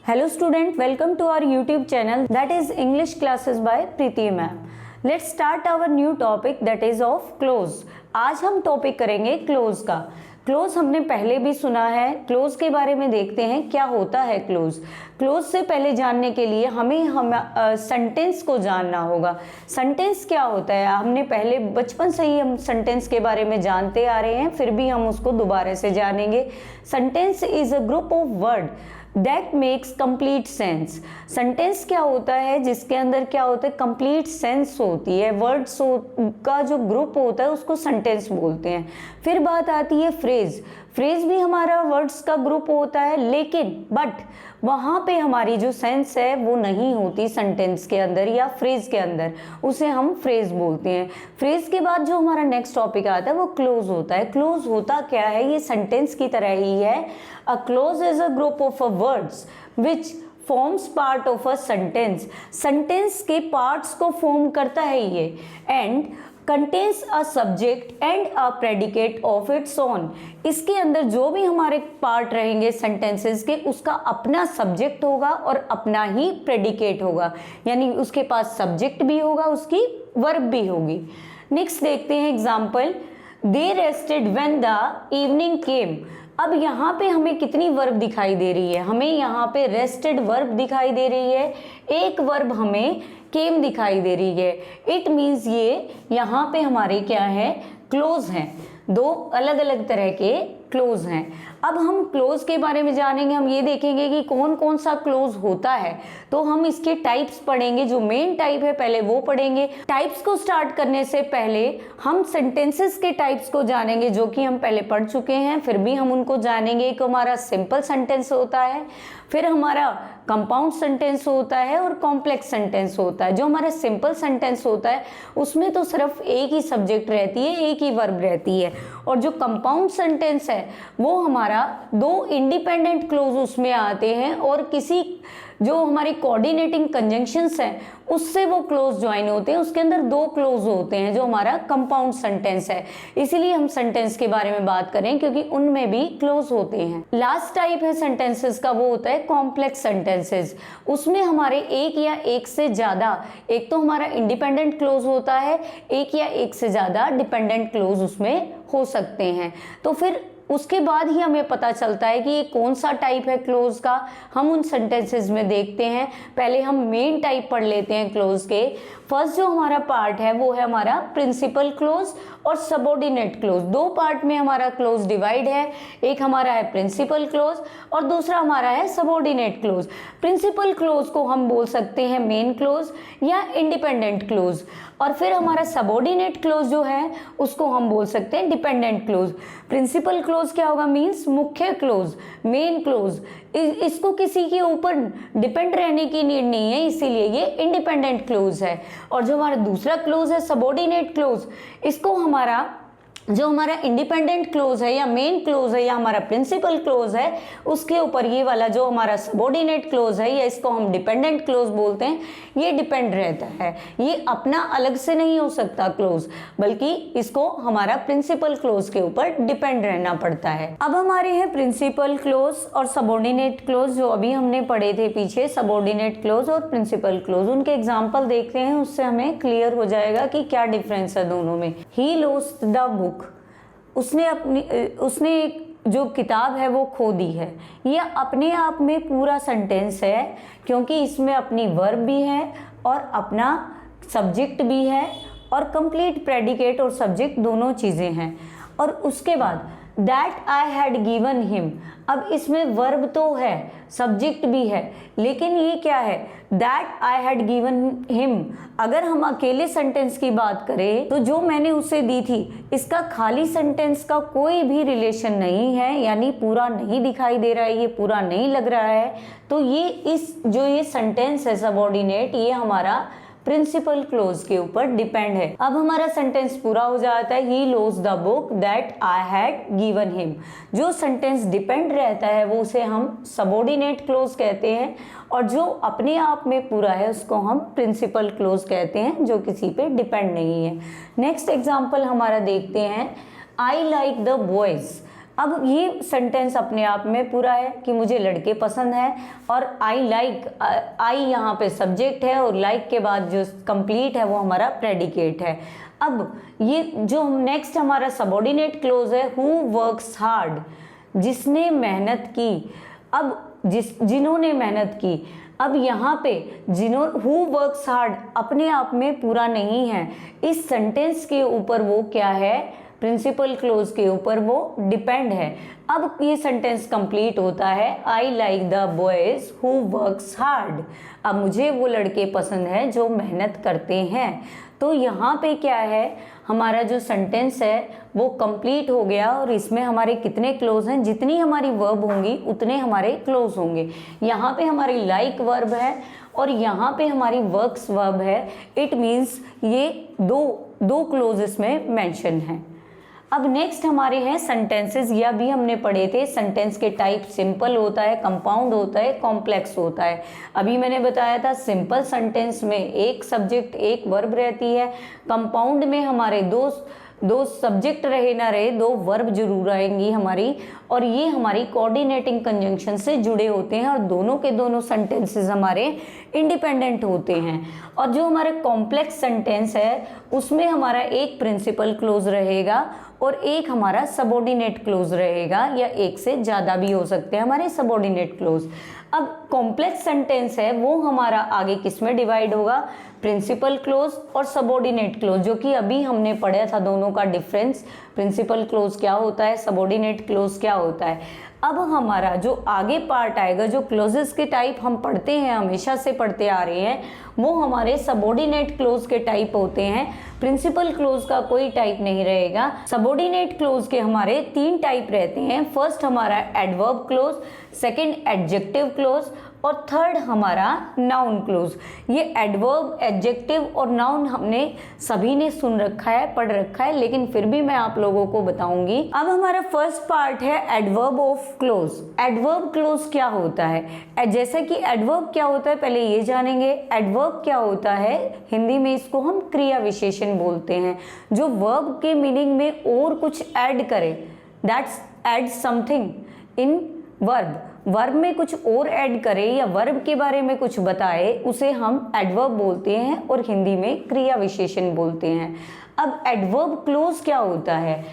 Hello student, welcome to our YouTube channel that is English classes by Preeti ma'am. Let's start our new topic that is of close. आज हम topic करेंगे close का। Close हमने पहले भी सुना है, क्लोज के बारे में देखते हैं क्या होता है क्लोज। क्लोज से पहले जानने के लिए हमें सेंटेंस को जानना होगा। सेंटेंस क्या होता है, हमने पहले बचपन से ही हम सेंटेंस के बारे में जानते आ रहे हैं, फिर भी हम उसको दोबारा से जानेंगे। Sentence is a group of word that makes complete sense. Sentence क्या होता है जिसके अंदर क्या होता है, कंप्लीट सेंस होती है। वर्ड्स का जो ग्रुप होता है उसको सेंटेंस बोलते हैं। फिर बात आती है फ्रेज। फ्रेज भी हमारा वर्ड्स का ग्रुप होता है, लेकिन बट वहाँ पे हमारी जो सेंस है वो नहीं होती सेंटेंस के अंदर या फ्रेज के अंदर, उसे हम फ्रेज बोलते हैं। फ्रेज के बाद जो हमारा नेक्स्ट टॉपिक आता है वो क्लोज होता है। क्लोज होता क्या है, ये सेंटेंस की तरह ही है। A close is a group of a words which forms part of a sentence. Sentence के पार्ट्स को फॉर्म करता है ये, and contains a subject and a predicate of its own. इसके अंदर जो भी हमारे पार्ट रहेंगे सेंटेंसेस के, उसका अपना सब्जेक्ट होगा और अपना ही प्रेडिकेट होगा, यानी उसके पास सब्जेक्ट भी होगा, उसकी वर्ब भी होगी। नेक्स्ट देखते हैं example, they rested when the evening came. अब यहाँ पे हमें कितनी वर्ब दिखाई दे रही है, हमें यहाँ पे रेस्टेड वर्ब दिखाई दे रही है, एक वर्ब हमें केम दिखाई दे रही है। इट मीन्स ये यहाँ पे हमारे क्या है, क्लोज हैं। दो अलग अलग तरह के क्लोज हैं। अब हम क्लोज के बारे में जानेंगे, हम ये देखेंगे कि कौन कौन सा क्लोज होता है। तो हम इसके टाइप्स पढ़ेंगे, जो मेन टाइप है पहले वो पढ़ेंगे। टाइप्स को स्टार्ट करने से पहले हम सेंटेंसेस के टाइप्स को जानेंगे, जो कि हम पहले पढ़ चुके हैं, फिर भी हम उनको जानेंगे। एक हमारा सिंपल सेंटेंस होता है, फिर हमारा कंपाउंड सेंटेंस होता है और कॉम्प्लेक्स सेंटेंस होता है। जो हमारा सिंपल सेंटेंस होता है उसमें तो सिर्फ एक ही सब्जेक्ट रहती है, एक ही वर्ब रहती है, और जो कंपाउंड सेंटेंस है वो हमारा दो इंडिपेंडेंट क्लोज उसमें आते हैं, और किसी जो हमारी कोऑर्डिनेटिंग कंजंक्शंस हैं उससे वो क्लोज ज्वाइन होते हैं। उसके अंदर दो क्लोज होते हैं, जो हमारा कंपाउंड सेंटेंस है। इसीलिए हम सेंटेंस के बारे में बात करें, क्योंकि उनमें भी क्लोज होते हैं। लास्ट टाइप है सेंटेंसेस का, वो होता है कॉम्प्लेक्स सेंटेंसेस। उसमें हमारे एक या एक से ज्यादा, एक तो हमारा इंडिपेंडेंट क्लोज होता है, एक या एक से ज्यादा डिपेंडेंट क्लोज उसमें हो सकते हैं। तो फिर उसके बाद ही हमें पता चलता है कि ये कौन सा टाइप है क्लोज का, हम उन सेंटेंसेस में देखते हैं। पहले हम मेन टाइप पढ़ लेते हैं क्लोज के। फर्स्ट जो हमारा पार्ट है वो है हमारा प्रिंसिपल क्लोज और सबऑर्डिनेट क्लोज। दो पार्ट में हमारा क्लोज डिवाइड है, एक हमारा है प्रिंसिपल क्लोज और दूसरा हमारा है सबऑर्डिनेट क्लोज। प्रिंसिपल क्लोज को हम बोल सकते हैं मेन क्लोज या इंडिपेंडेंट क्लोज, और फिर हमारा सबऑर्डिनेट क्लोज जो है उसको हम बोल सकते हैं डिपेंडेंट क्लोज। प्रिंसिपल क्लोज क्या होगा, मीन्स मुख्य क्लोज, मेन क्लोज। इसको किसी के ऊपर डिपेंड रहने की नीड नहीं है, इसीलिए ये इंडिपेंडेंट क्लोज है। और जो हमारा दूसरा क्लोज है सबऑर्डिनेट क्लोज, इसको हमारा जो हमारा इंडिपेंडेंट क्लोज है या मेन क्लोज है या हमारा प्रिंसिपल क्लोज है, उसके ऊपर ये वाला जो हमारा सबऑर्डिनेट क्लोज है या इसको हम डिपेंडेंट क्लोज बोलते हैं, ये डिपेंड रहता है। ये अपना अलग से नहीं हो सकता क्लोज, बल्कि इसको हमारा प्रिंसिपल क्लोज के ऊपर डिपेंड रहना पड़ता है। अब हमारे हैं प्रिंसिपल क्लोज और सबऑर्डिनेट क्लोज, जो अभी हमने पढ़े थे पीछे, सबऑर्डिनेट क्लोज और प्रिंसिपल क्लोज। उनके एग्जाम्पल देखते हैं, उससे हमें क्लियर हो जाएगा कि क्या डिफरेंस है दोनों में। ही लॉस्ट द बुक, उसने जो किताब है वो खो दी है। यह अपने आप में पूरा सेंटेंस है, क्योंकि इसमें अपनी वर्ब भी है और अपना सब्जेक्ट भी है और कंप्लीट प्रेडिकेट और सब्जेक्ट दोनों चीज़ें हैं। और उसके बाद that I had given him, अब इसमें वर्ब तो है, सब्जेक्ट भी है, लेकिन ये क्या है, that I had given him. अगर हम अकेले सेंटेंस की बात करें तो जो मैंने उसे दी थी, इसका खाली सेंटेंस का कोई भी रिलेशन नहीं है, यानी पूरा नहीं दिखाई दे रहा है, ये पूरा नहीं लग रहा है। तो ये सेंटेंस है सबऑर्डिनेट, ये हमारा प्रिंसिपल क्लोज के ऊपर डिपेंड है। अब हमारा सेंटेंस पूरा हो जाता है, he lost the book that I had given him. जो सेंटेंस डिपेंड रहता है वो उसे हम सबऑर्डिनेट क्लोज कहते हैं, और जो अपने आप में पूरा है उसको हम प्रिंसिपल क्लोज कहते हैं, जो किसी पे डिपेंड नहीं है। नेक्स्ट एग्जाम्पल हमारा देखते हैं, आई लाइक द बॉयज। अब ये सेंटेंस अपने आप में पूरा है कि मुझे लड़के पसंद है, और आई लाइक, आई यहाँ पे सब्जेक्ट है और लाइक के बाद जो कंप्लीट है वो हमारा प्रेडिकेट है। अब ये जो नेक्स्ट हमारा सबऑर्डिनेट क्लोज है, हु वर्क्स हार्ड, जिसने मेहनत की। अब जिन्होंने मेहनत की, अब यहाँ पे हु वर्क्स हार्ड अपने आप में पूरा नहीं है, इस सेंटेंस के ऊपर वो क्या है, प्रिंसिपल क्लोज के ऊपर वो डिपेंड है। अब ये सेंटेंस कंप्लीट होता है, I like the boys who works hard. अब मुझे वो लड़के पसंद है जो मेहनत करते हैं। तो यहाँ पे क्या है, हमारा जो सेंटेंस है वो कंप्लीट हो गया, और इसमें हमारे कितने क्लोज हैं, जितनी हमारी वर्ब होंगी उतने हमारे क्लोज होंगे। यहाँ पे हमारी लाइक वर्ब है और यहाँ पे हमारी वर्क्स वर्ब है। इट मीन्स ये दो क्लोज इसमें मेंशन है। अब नेक्स्ट हमारे हैं सेंटेंसेस, या भी हमने पढ़े थे। सेंटेंस के टाइप सिंपल होता है, कंपाउंड होता है, कॉम्प्लेक्स होता है। अभी मैंने बताया था सिंपल सेंटेंस में एक सब्जेक्ट एक वर्ब रहती है, कंपाउंड में हमारे दो सब्जेक्ट रहे ना रहे, दो वर्ब जरूर आएंगी हमारी, और ये हमारी कोऑर्डिनेटिंग कंजंक्शन से जुड़े होते हैं, और दोनों के दोनों सेंटेंसेस हमारे इंडिपेंडेंट होते हैं। और जो हमारा कॉम्प्लेक्स सेंटेंस है उसमें हमारा एक प्रिंसिपल क्लोज रहेगा और एक हमारा सबऑर्डिनेट क्लोज रहेगा, या एक से ज़्यादा भी हो सकते हैं हमारे सबऑर्डिनेट क्लोज। अब कॉम्प्लेक्स सेंटेंस है वो हमारा आगे किस में डिवाइड होगा, प्रिंसिपल क्लोज और सबऑर्डिनेट क्लोज, जो कि अभी हमने पढ़ा था दोनों का डिफरेंस, प्रिंसिपल क्लोज क्या होता है, सबऑर्डिनेट क्लोज क्या होता है। अब हमारा जो आगे पार्ट आएगा, जो क्लोजेस के टाइप हम पढ़ते हैं, हमेशा से पढ़ते आ रहे हैं, वो हमारे सबऑर्डिनेट क्लोज के टाइप होते हैं। प्रिंसिपल क्लोज का कोई टाइप नहीं रहेगा। सबऑर्डिनेट क्लोज के हमारे 3 टाइप रहते हैं। फर्स्ट हमारा adverb close, second adjective close, और थर्ड हमारा नाउन क्लोज। ये एडवर्ब, एडजेक्टिव और नाउन हमने सभी ने सुन रखा है, पढ़ रखा है, लेकिन फिर भी मैं आप लोगों को बताऊंगी। अब हमारा फर्स्ट पार्ट है adverb of close. Adverb close क्या होता है, जैसे कि एडवर्ब क्या होता है पहले ये जानेंगे। एडवर्ब क्या होता है, हिंदी में इसको हम क्रिया विशेषण बोलते हैं, जो वर्ब के मीनिंग में और कुछ ऐड करे, that's add something in verb, verb में कुछ और ऐड करे या वर्ब के बारे में कुछ बताए, उसे हम एडवर्ब बोलते हैं और हिंदी में क्रिया विशेषण बोलते हैं। अब एडवर्ब क्लोज क्या होता है,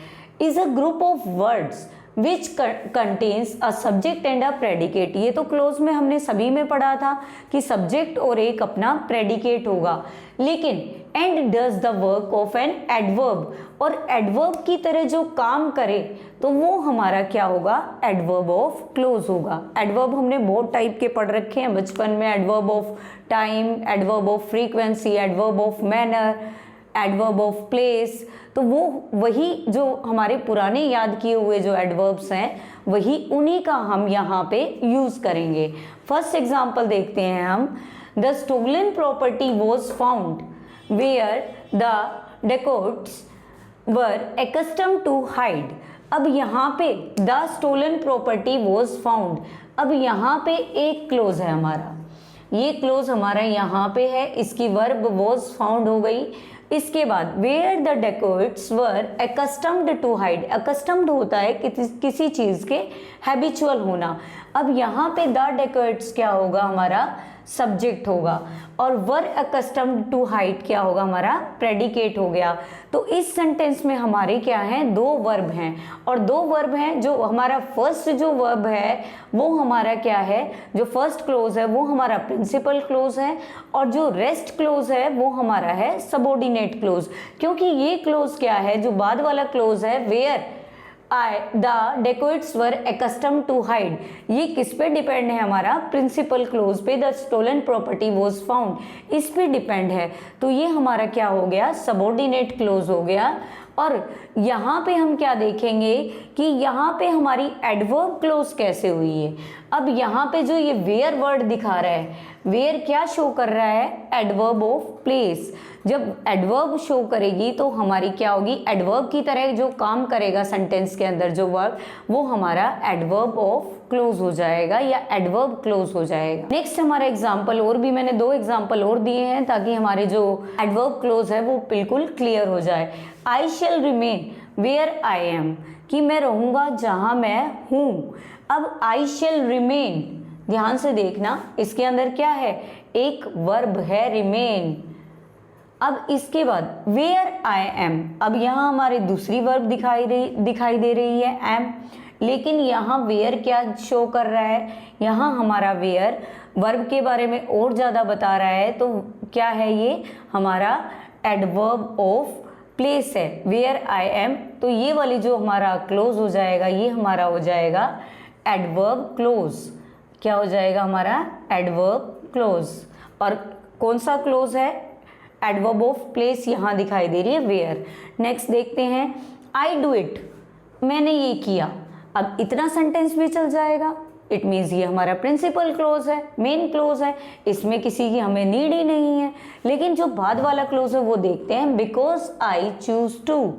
is a group of words which contains a subject and a predicate. ये तो क्लोज में हमने सभी में पढ़ा था कि सब्जेक्ट और एक अपना प्रेडिकेट होगा, लेकिन and does the work of an adverb, और एडवर्ब की तरह जो काम करे तो वो हमारा क्या होगा, एडवर्ब ऑफ क्लोज होगा। एडवर्ब हमने बहुत टाइप के पढ़ रखे हैं बचपन में, adverb of time, adverb of frequency, adverb of manner, adverb of place. तो वो वही जो हमारे पुराने याद किए हुए जो एडवर्ब्स हैं, वही उन्हीं का हम यहाँ पे यूज करेंगे। फर्स्ट एग्जांपल देखते हैं हम। The stolen property was found where the dacoits were accustomed to hide. अब यहाँ पे the stolen property was found, अब यहाँ पे एक क्लोज है हमारा, ये क्लोज हमारा यहाँ पे है, इसकी वर्ब वॉज फाउंड हो गई। इसके बाद where the dacoits were accustomed to hide, accustomed होता है किसी चीज के हैबिचुअल होना। अब यहाँ पे द डेकोर्ट्स क्या होगा, हमारा सब्जेक्ट होगा, और वर accustomed टू हाइड क्या होगा, हमारा प्रेडिकेट हो गया। तो इस सेंटेंस में हमारे क्या हैं, 2 वर्ब हैं, और 2 वर्ब हैं। जो हमारा फर्स्ट जो वर्ब है वो हमारा क्या है, जो फर्स्ट क्लोज है वो हमारा प्रिंसिपल क्लोज है, और जो रेस्ट क्लोज है वो हमारा है सबऑर्डिनेट क्लोज। क्योंकि ये क्लोज क्या है, जो बाद वाला क्लोज है, where the dacoits were accustomed to hide, ये किस पे डिपेंड है, हमारा प्रिंसिपल क्लोज पे, the stolen property was found, इस पे डिपेंड है। तो ये हमारा क्या हो गया, सबऑर्डिनेट क्लोज हो गया। और यहाँ पे हम क्या देखेंगे कि यहाँ पे हमारी एडवर्ब क्लोज कैसे हुई है। अब यहाँ पे जो ये वेयर वर्ड दिखा रहा है, वेयर क्या शो कर रहा है, एडवर्ब ऑफ प्लेस। जब एडवर्ब शो करेगी तो हमारी क्या होगी, एडवर्ब की तरह जो काम करेगा सेंटेंस के अंदर जो वर्ब, वो हमारा एडवर्ब ऑफ क्लोज हो जाएगा या एडवर्ब क्लोज हो जाएगा। नेक्स्ट हमारा एग्जाम्पल, और भी मैंने 2 एग्जाम्पल और दिए हैं ताकि हमारे जो एडवर्ब क्लोज है वो बिल्कुल क्लियर हो जाए। आई शैल रिमेन वेयर आई एम, कि मैं रहूँगा जहाँ मैं हूँ। अब आई शेल रिमेन, ध्यान से देखना इसके अंदर क्या है, एक वर्ब है रिमेन। अब इसके बाद वेयर आई एम, अब यहाँ हमारे दूसरी वर्ब दिखाई दे रही है एम, लेकिन यहाँ वेयर क्या शो कर रहा है, यहाँ हमारा वेयर वर्ब के बारे में और ज़्यादा बता रहा है। तो क्या है ये हमारा एडवर्ब ऑफ प्लेस है, वेयर आई एम। तो ये वाली जो हमारा क्लोज हो जाएगा, ये हमारा हो जाएगा एडवर्ब क्लोज। क्या हो जाएगा हमारा एडवर्ब क्लोज। और कौन सा क्लोज है, एडवर्ब ऑफ प्लेस यहाँ दिखाई दे रही है वेयर। नेक्स्ट देखते हैं आई डू इट, मैंने ये किया। अब इतना सेंटेंस भी चल जाएगा, इट मीन्स ये हमारा प्रिंसिपल क्लोज है, मेन क्लोज है, इसमें किसी की हमें नीड ही नहीं है। लेकिन जो बाद वाला क्लोज है वो देखते हैं, बिकॉज आई चूज टू।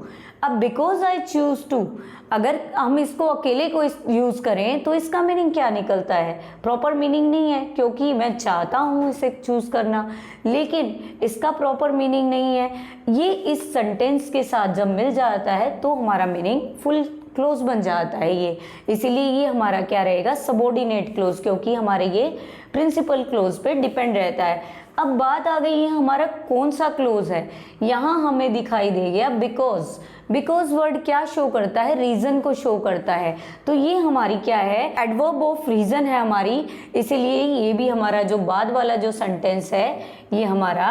अब बिकॉज आई चूज टू अगर हम इसको अकेले को यूज करें तो इसका मीनिंग क्या निकलता है, प्रॉपर मीनिंग नहीं है, क्योंकि मैं चाहता हूँ इसे चूज करना, लेकिन इसका प्रॉपर मीनिंग नहीं है। ये इस सेंटेंस के साथ जब मिल जाता है तो हमारा मीनिंग फुल क्लोज बन जाता है ये, इसीलिए ये हमारा क्या रहेगा, सबऑर्डिनेट क्लोज, क्योंकि हमारे ये प्रिंसिपल क्लोज पे डिपेंड रहता है। अब बात आ गई है हमारा कौन सा क्लोज है, यहाँ हमें दिखाई दे गया बिकॉज। बिकॉज वर्ड क्या शो करता है, रीजन को शो करता है। तो ये हमारी क्या है, एडवर्ब ऑफ रीजन है हमारी, इसीलिए ये भी हमारा जो बाद वाला जो सेंटेंस है ये हमारा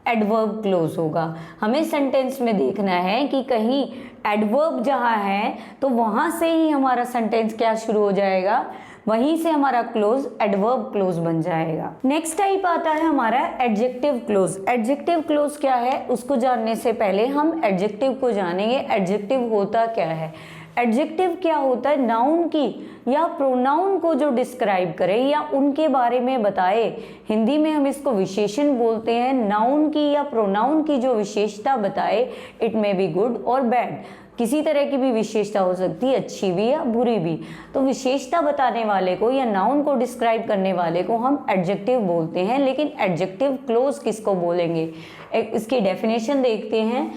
एडवर्ब क्लोज होगा। हमें सेंटेंस में देखना है कि कहीं एडवर्ब जहाँ है तो वहाँ से ही हमारा सेंटेंस क्या शुरू हो जाएगा, वहीं से हमारा क्लोज एडवर्ब क्लोज बन जाएगा। नेक्स्ट टाइप आता है हमारा एडजेक्टिव क्लोज। एडजेक्टिव क्लोज क्या है उसको जानने से पहले हम एडजेक्टिव को जानेंगे। एडजेक्टिव होता क्या है, एडजेक्टिव क्या होता है, नाउन की या प्रोनाउन को जो डिस्क्राइब करे या उनके बारे में बताए। हिंदी में हम इसको विशेषण बोलते हैं। नाउन की या प्रोनाउन की जो विशेषता बताए, इट मे बी गुड और बैड, किसी तरह की भी विशेषता हो सकती है, अच्छी भी या बुरी भी। तो विशेषता बताने वाले को या नाउन को डिस्क्राइब करने वाले को हम एडजेक्टिव बोलते हैं। लेकिन एडजेक्टिव क्लोज किसको बोलेंगे, इसकी डेफिनेशन देखते हैं।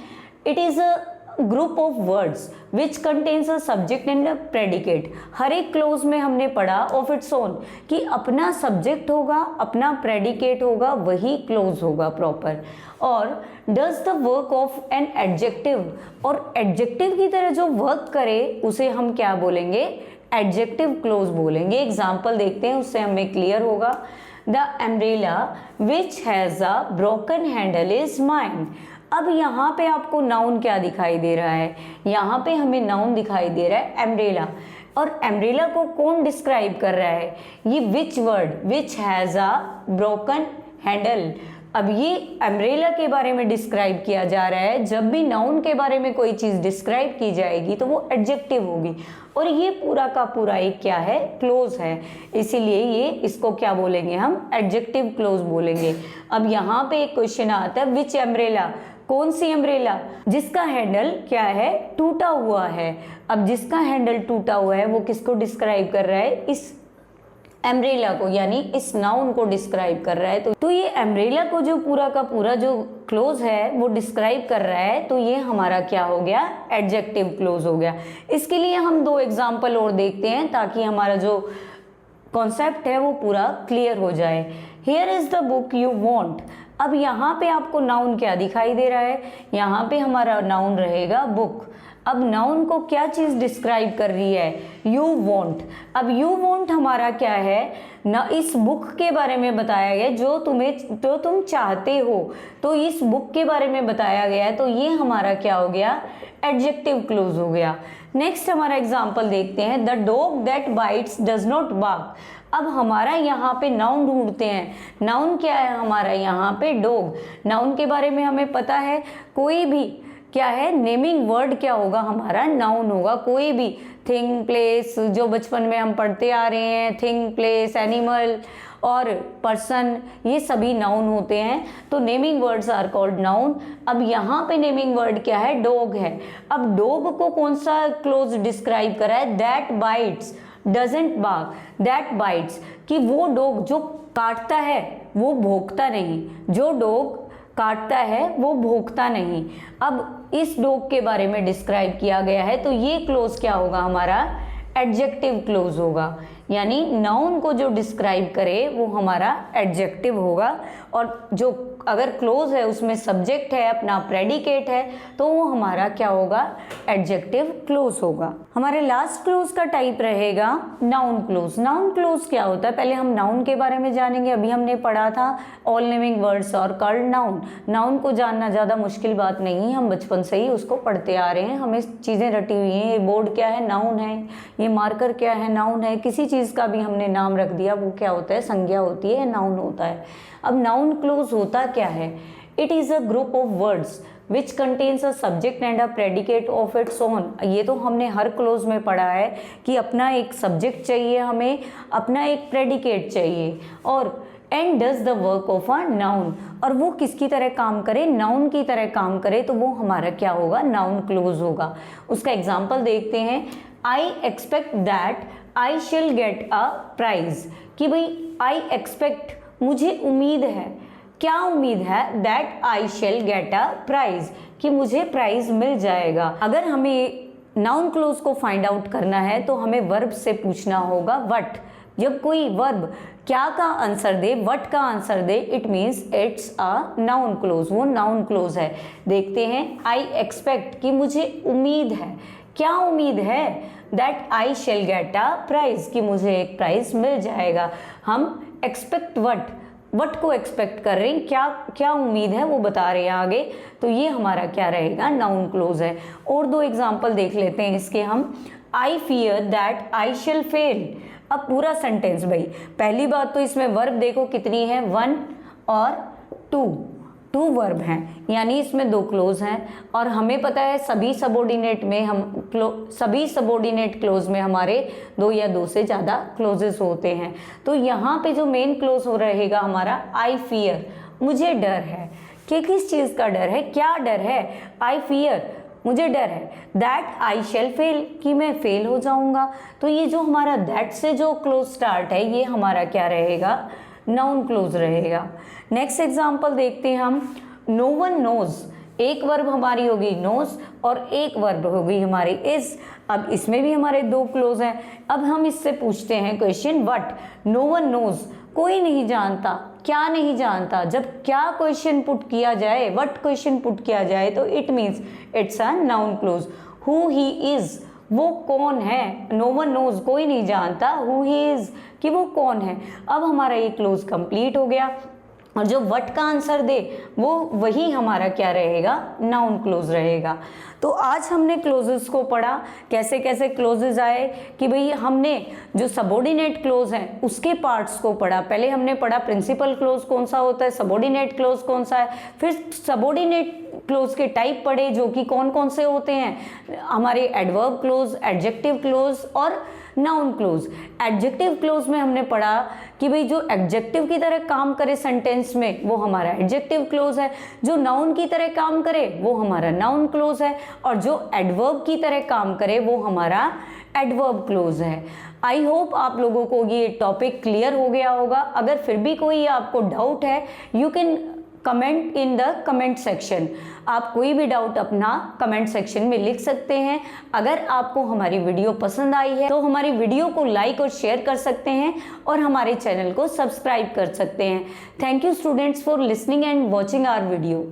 It is a group of words which contains a subject and a predicate. हर एक क्लोज में हमने पढ़ा ऑफ इट्स ओन कि अपना सब्जेक्ट होगा, अपना प्रेडिकेट होगा, वही क्लोज होगा प्रॉपर। और does the work of an adjective, और एडजेक्टिव की तरह जो वर्क करे उसे हम क्या बोलेंगे, एडजेक्टिव क्लोज बोलेंगे। एग्जाम्पल देखते हैं, उससे हमें क्लियर होगा। The umbrella which has a broken handle is mine. अब यहाँ पे आपको नाउन क्या दिखाई दे रहा है, यहाँ पे हमें नाउन दिखाई दे रहा है एम्ब्रेला। और एम्ब्रेला को कौन डिस्क्राइब कर रहा है, ये which word, which has a broken handle. अब ये एम्ब्रेला के बारे में डिस्क्राइब किया जा रहा है। जब भी नाउन के बारे में कोई चीज़ डिस्क्राइब की जाएगी तो वो एडजेक्टिव होगी, और ये पूरा का पूरा एक क्या है, क्लोज है, इसीलिए ये इसको क्या बोलेंगे हम, एडजेक्टिव क्लोज बोलेंगे। अब यहाँ पे एक क्वेश्चन आता है, विच एम्ब्रेला, कौन सी एम्ब्रेला, जिसका हैंडल क्या है, टूटा हुआ है। अब जिसका हैंडल टूटा हुआ है वो किसको डिस्क्राइब कर रहा है, इस एम्ब्रेला को, यानी इस नाउन को डिस्क्राइब कर रहा है। तो ये एम्ब्रेला को जो पूरा का पूरा जो क्लोज है वो डिस्क्राइब कर रहा है, तो ये हमारा क्या हो गया, एडजेक्टिव क्लोज हो गया। इसके लिए हम दो एग्जाम्पल और देखते हैं ताकि हमारा जो कॉन्सेप्ट है वो पूरा क्लियर हो जाए। Here is the book you want. अब यहाँ पे आपको नाउन क्या दिखाई दे रहा है, यहाँ पे हमारा नाउन रहेगा बुक। अब नाउन को क्या चीज़ डिस्क्राइब कर रही है, यू वॉन्ट। अब यू वॉन्ट हमारा क्या है ना, इस बुक के बारे में बताया गया जो तुम चाहते हो, तो इस बुक के बारे में बताया गया है, तो ये हमारा क्या हो गया, एडजेक्टिव क्लोज हो गया। नेक्स्ट हमारा एग्जाम्पल देखते हैं, the dog that bites does not bark. अब हमारा यहाँ पे नाउन ढूंढते हैं, नाउन क्या है हमारा यहाँ पे, डॉग। नाउन के बारे में हमें पता है, कोई भी क्या है, नेमिंग वर्ड क्या होगा हमारा, नाउन होगा। कोई भी थिंग, प्लेस, जो बचपन में हम पढ़ते आ रहे हैं, थिंग, प्लेस, एनिमल और पर्सन, ये सभी नाउन होते हैं। तो naming words are called noun. अब यहाँ पे नेमिंग वर्ड क्या है, डॉग है। अब डॉग को कौन सा क्लोज डिस्क्राइब करा है, that bites doesn't bark. That bites कि वो डॉग जो काटता है वो भौंकता नहीं, जो डॉग काटता है वो भोंकता नहीं। अब इस डॉग के बारे में डिस्क्राइब किया गया है, तो ये क्लोज क्या होगा हमारा, एडजेक्टिव क्लोज होगा, यानी नाउन को जो डिस्क्राइब करे वो हमारा एडजेक्टिव होगा, और जो अगर क्लोज है उसमें सब्जेक्ट है, अपना प्रेडिकेट है, तो वो हमारा क्या होगा, एडजेक्टिव क्लोज होगा। हमारे लास्ट क्लोज का टाइप रहेगा नाउन क्लोज। नाउन क्लोज क्या होता है, पहले हम नाउन के बारे में जानेंगे। अभी हमने पढ़ा था ऑल नेमिंग वर्ड्स और कॉल्ड नाउन। नाउन को जानना ज़्यादा मुश्किल बात नहीं है, हम बचपन से ही उसको पढ़ते आ रहे हैं, हमें चीज़ें रटी हुई हैं। ये बोर्ड क्या है, नाउन है, ये मार्कर क्या है, नाउन है। किसी चीज़ का भी हमने नाम रख दिया, वो क्या होता है, संज्ञा होती है, नाउन होता है। अब नाउन क्लोज होता क्या है, it is a group of words which contains a subject and a predicate of its own. ये तो हमने हर क्लोज में पढ़ा है कि अपना एक सब्जेक्ट चाहिए, हमें अपना एक प्रेडिकेट चाहिए, और and does the work of a noun, और वो किसकी तरह काम करे, नाउन की तरह काम करे, तो वो हमारा क्या होगा, नाउन क्लोज होगा। उसका एग्जाम्पल देखते हैं। I expect that I shall get a prize, कि भाई आई एक्सपेक्ट, मुझे उम्मीद है, क्या उम्मीद है, that I shall get a prize, कि मुझे प्राइज मिल जाएगा। अगर हमें नाउन क्लोज को फाइंड आउट करना है तो हमें वर्ब से पूछना होगा व्हाट। जब कोई वर्ब क्या का आंसर दे, व्हाट का answer they, it means it's a noun close, वो नाउन क्लोज है। देखते हैं, आई एक्सपेक्ट, कि मुझे उम्मीद है, क्या उम्मीद है, that I shall get a prize, कि मुझे एक प्राइज मिल जाएगा। हम एक्सपेक्ट वट को एक्सपेक्ट कर रहे हैं, क्या उम्मीद है वो बता रहे हैं आगे, तो ये हमारा क्या रहेगा, नाउन क्लोज है। और दो एग्जाम्पल देख लेते हैं इसके हम। I fear that I shell fail. अब पूरा सेंटेंस भाई, पहली बात तो इसमें वर्ब देखो कितनी है, 1 और 2 वर्ब हैं, यानी इसमें 2 क्लोज हैं। और हमें पता है सभी सबऑर्डिनेट क्लोज में हमारे 2 या 2 से ज़्यादा क्लोजेस होते हैं। तो यहाँ पे जो मेन क्लोज हो रहेगा हमारा, आई फियर, मुझे डर है, कि किस चीज़ का डर है, क्या डर है, आई फियर, मुझे डर है, दैट आई शेल फेल, कि मैं फेल हो जाऊंगा। तो ये जो हमारा दैट से जो क्लोज स्टार्ट है, ये हमारा क्या रहेगा, नाउन क्लोज रहेगा। नेक्स्ट एग्जांपल देखते हैं हम। नो वन नोज, एक वर्ब हमारी होगी नोज और एक वर्ब होगी हमारी इज। अब इसमें भी हमारे 2 क्लोज हैं। अब हम इससे पूछते हैं question what. No one knows, कोई नहीं जानता, क्या नहीं जानता। जब क्या क्वेश्चन पुट किया जाए, व्हाट क्वेश्चन पुट किया जाए, तो it means it's a noun close. Who he is, वो कौन है, नो वन नोज, कोई नहीं जानता, हु ही इज, कि वो कौन है। अब हमारा ये क्लोज कंप्लीट हो गया, और जो व्हाट का आंसर दे वो वही हमारा क्या रहेगा, नाउन क्लोज रहेगा। तो आज हमने क्लोजेस को पढ़ा, कैसे कैसे क्लोजेस आए, कि भाई हमने जो सबऑर्डिनेट क्लोज हैं उसके पार्ट्स को पढ़ा। पहले हमने पढ़ा प्रिंसिपल क्लोज कौन सा होता है, सबऑर्डिनेट क्लोज कौन सा है, फिर सबऑर्डिनेट क्लोज के टाइप पढ़े जो कि कौन कौन से होते हैं, हमारे एडवर्ब क्लोज, एडजेक्टिव क्लोज और नाउन क्लोज। एडजेक्टिव क्लोज में हमने पढ़ा कि भाई जो एडजेक्टिव की तरह काम करे सेंटेंस में वो हमारा एडजेक्टिव क्लोज है, जो नाउन की तरह काम करे वो हमारा नाउन क्लोज है, और जो एडवर्ब की तरह काम करे वो हमारा एडवर्ब क्लोज है। आई होप आप लोगों को ये टॉपिक क्लियर हो गया होगा। अगर फिर भी कोई आपको डाउट है, you can comment in the comment section. आप कोई भी डाउट अपना कमेंट सेक्शन में लिख सकते हैं। अगर आपको हमारी वीडियो पसंद आई है तो हमारी वीडियो को लाइक और शेयर कर सकते हैं और हमारे चैनल को सब्सक्राइब कर सकते हैं। Thank you students for listening and watching our video.